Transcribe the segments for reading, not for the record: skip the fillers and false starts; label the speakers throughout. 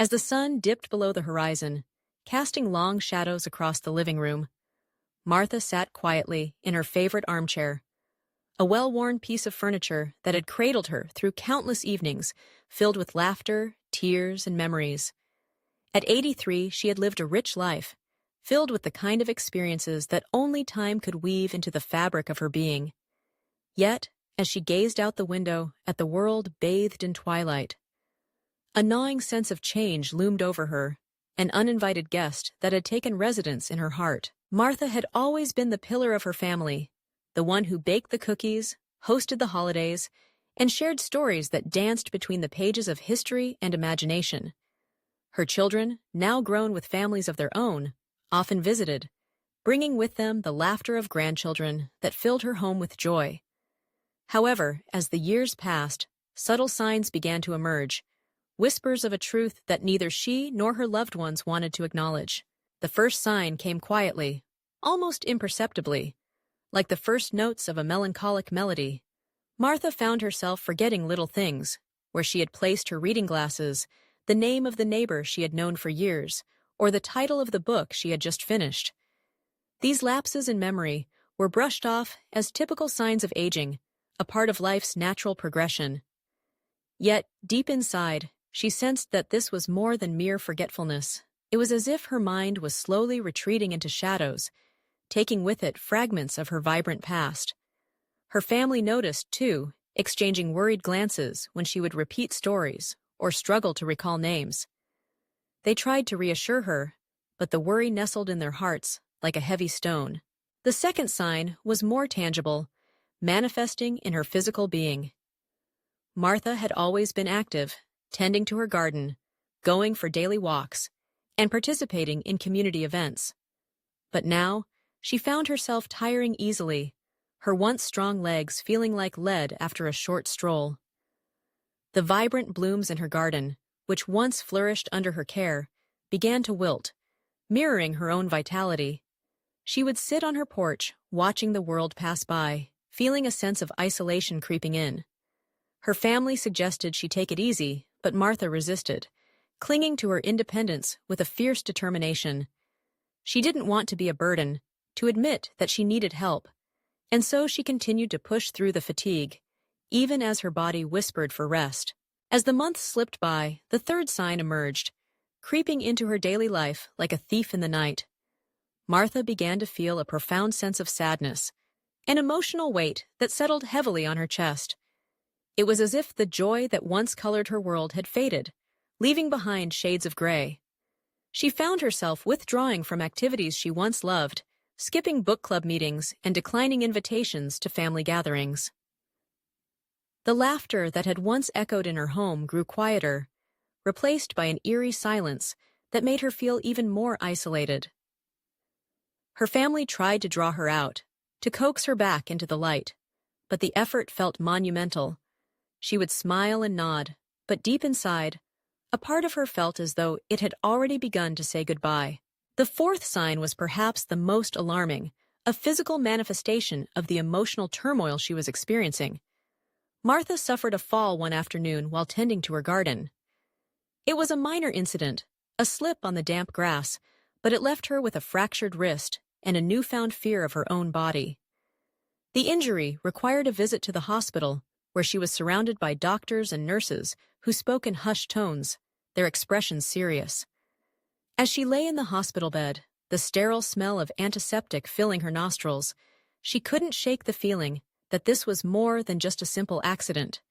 Speaker 1: As the sun dipped below the horizon, casting long shadows across the living room, Martha sat quietly in her favorite armchair, a well-worn piece of furniture that had cradled her through countless evenings filled with laughter, tears, and memories. At 83, she had lived a rich life, filled with the kind of experiences that only time could weave into the fabric of her being. Yet, as she gazed out the window at the world bathed in twilight, a gnawing sense of change loomed over her, an uninvited guest that had taken residence in her heart. Martha had always been the pillar of her family, the one who baked the cookies, hosted the holidays, and shared stories that danced between the pages of history and imagination. Her children, now grown with families of their own, often visited, bringing with them the laughter of grandchildren that filled her home with joy. However, as the years passed, subtle signs began to emerge, whispers of a truth that neither she nor her loved ones wanted to acknowledge. The first sign came quietly, almost imperceptibly, like the first notes of a melancholic melody. Martha found herself forgetting little things, where she had placed her reading glasses, the name of the neighbor she had known for years, or the title of the book she had just finished. These lapses in memory were brushed off as typical signs of aging, a part of life's natural progression. Yet, deep inside, she sensed that this was more than mere forgetfulness. It was as if her mind was slowly retreating into shadows, taking with it fragments of her vibrant past. Her family noticed, too, exchanging worried glances when she would repeat stories or struggle to recall names. They tried to reassure her, but the worry nestled in their hearts like a heavy stone. The second sign was more tangible, manifesting in her physical being. Martha had always been active, tending to her garden, going for daily walks, and participating in community events. But now, she found herself tiring easily, her once strong legs feeling like lead after a short stroll. The vibrant blooms in her garden, which once flourished under her care, began to wilt, mirroring her own vitality. She would sit on her porch, watching the world pass by, feeling a sense of isolation creeping in. Her family suggested she take it easy, but Martha resisted, clinging to her independence with a fierce determination. She didn't want to be a burden, to admit that she needed help, and so she continued to push through the fatigue, even as her body whispered for rest. As the months slipped by, the third sign emerged, creeping into her daily life like a thief in the night. Martha began to feel a profound sense of sadness, an emotional weight that settled heavily on her chest. It was as if the joy that once colored her world had faded, leaving behind shades of gray. She found herself withdrawing from activities she once loved, skipping book club meetings and declining invitations to family gatherings. The laughter that had once echoed in her home grew quieter, replaced by an eerie silence that made her feel even more isolated. Her family tried to draw her out, to coax her back into the light, but the effort felt monumental. She would smile and nod, but deep inside, a part of her felt as though it had already begun to say goodbye. The fourth sign was perhaps the most alarming, a physical manifestation of the emotional turmoil she was experiencing. Martha suffered a fall one afternoon while tending to her garden. It was a minor incident, a slip on the damp grass, but it left her with a fractured wrist and a newfound fear of her own body. The injury required a visit to the hospital, where she was surrounded by doctors and nurses who spoke in hushed tones, their expressions serious. As she lay in the hospital bed, the sterile smell of antiseptic filling her nostrils, she couldn't shake the feeling that this was more than just a simple accident.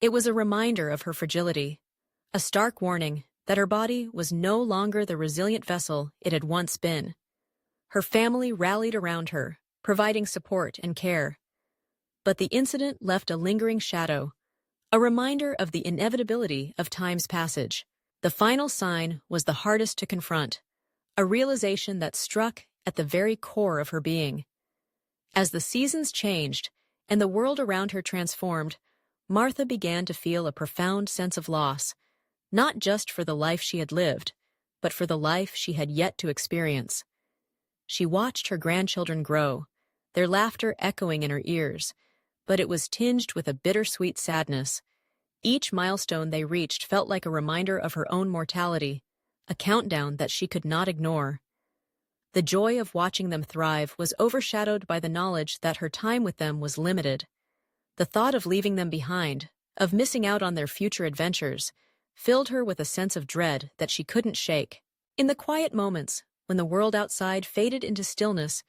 Speaker 1: It was a reminder of her fragility, a stark warning that her body was no longer the resilient vessel it had once been. Her family rallied around her, providing support and care. But the incident left a lingering shadow, a reminder of the inevitability of time's passage. The final sign was the hardest to confront, a realization that struck at the very core of her being. As the seasons changed and the world around her transformed, Martha began to feel a profound sense of loss, not just for the life she had lived, but for the life she had yet to experience. She watched her grandchildren grow, their laughter echoing in her ears, but it was tinged with a bittersweet sadness. Each milestone they reached felt like a reminder of her own mortality, a countdown that she could not ignore. The joy of watching them thrive was overshadowed by the knowledge that her time with them was limited. The thought of leaving them behind, of missing out on their future adventures, filled her with a sense of dread that she couldn't shake. In the quiet moments, when the world outside faded into stillness,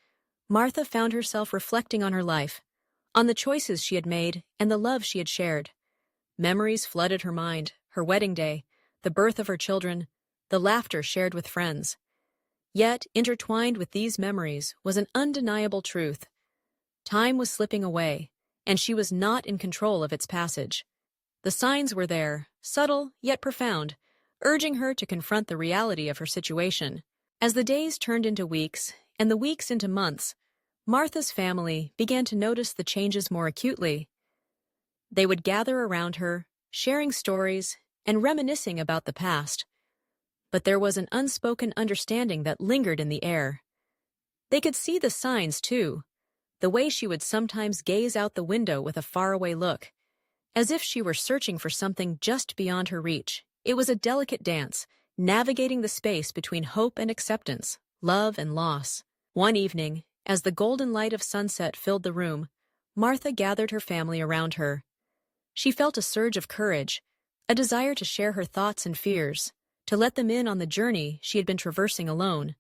Speaker 1: Martha found herself reflecting on her life, on the choices she had made and the love she had shared. Memories flooded her mind, her wedding day, the birth of her children, the laughter shared with friends. Yet, intertwined with these memories was an undeniable truth. Time was slipping away, and she was not in control of its passage. The signs were there, subtle yet profound, urging her to confront the reality of her situation. As the days turned into weeks, and the weeks into months, Martha's family began to notice the changes more acutely. They would gather around her, sharing stories and reminiscing about the past. But there was an unspoken understanding that lingered in the air. They could see the signs, too, the way she would sometimes gaze out the window with a faraway look, as if she were searching for something just beyond her reach. It was a delicate dance, navigating the space between hope and acceptance, love and loss. One evening, as the golden light of sunset filled the room, Martha gathered her family around her. She felt a surge of courage, a desire to share her thoughts and fears, to let them in on the journey she had been traversing alone.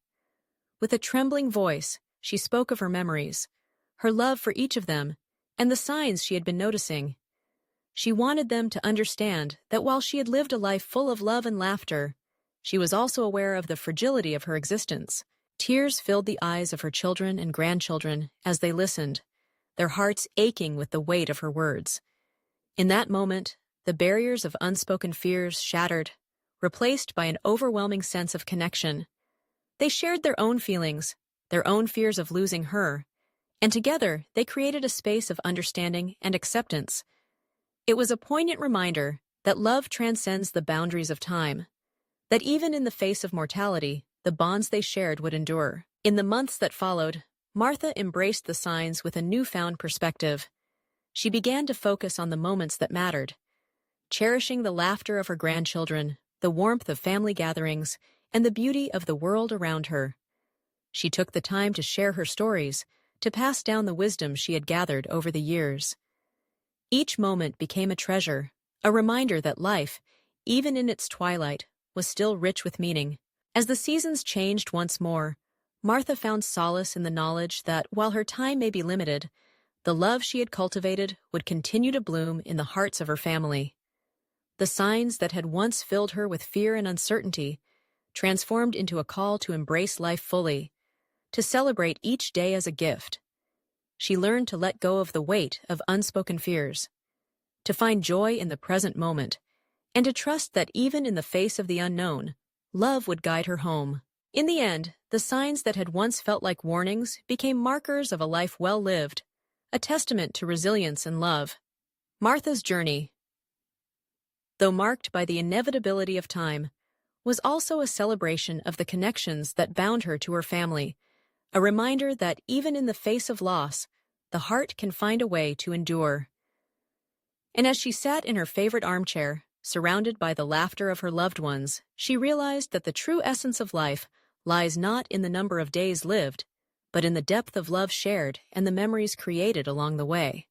Speaker 1: With a trembling voice, she spoke of her memories, her love for each of them, and the signs she had been noticing. She wanted them to understand that while she had lived a life full of love and laughter, she was also aware of the fragility of her existence. Tears filled the eyes of her children and grandchildren as they listened, their hearts aching with the weight of her words. In that moment, the barriers of unspoken fears shattered, replaced by an overwhelming sense of connection. They shared their own feelings, their own fears of losing her, and together they created a space of understanding and acceptance. It was a poignant reminder that love transcends the boundaries of time, that even in the face of mortality, the bonds they shared would endure. In the months that followed, Martha embraced the signs with a newfound perspective. She began to focus on the moments that mattered, cherishing the laughter of her grandchildren, the warmth of family gatherings, and the beauty of the world around her. She took the time to share her stories, to pass down the wisdom she had gathered over the years. Each moment became a treasure, a reminder that life, even in its twilight, was still rich with meaning. As the seasons changed once more, Martha found solace in the knowledge that while her time may be limited, the love she had cultivated would continue to bloom in the hearts of her family. The signs that had once filled her with fear and uncertainty transformed into a call to embrace life fully, to celebrate each day as a gift. She learned to let go of the weight of unspoken fears, to find joy in the present moment, and to trust that even in the face of the unknown, love would guide her home. In the end, the signs that had once felt like warnings became markers of a life well lived, a testament to resilience and love. Martha's journey, though marked by the inevitability of time, was also a celebration of the connections that bound her to her family, a reminder that even in the face of loss, the heart can find a way to endure. And as she sat in her favorite armchair, surrounded by the laughter of her loved ones, she realized that the true essence of life lies not in the number of days lived, but in the depth of love shared and the memories created along the way.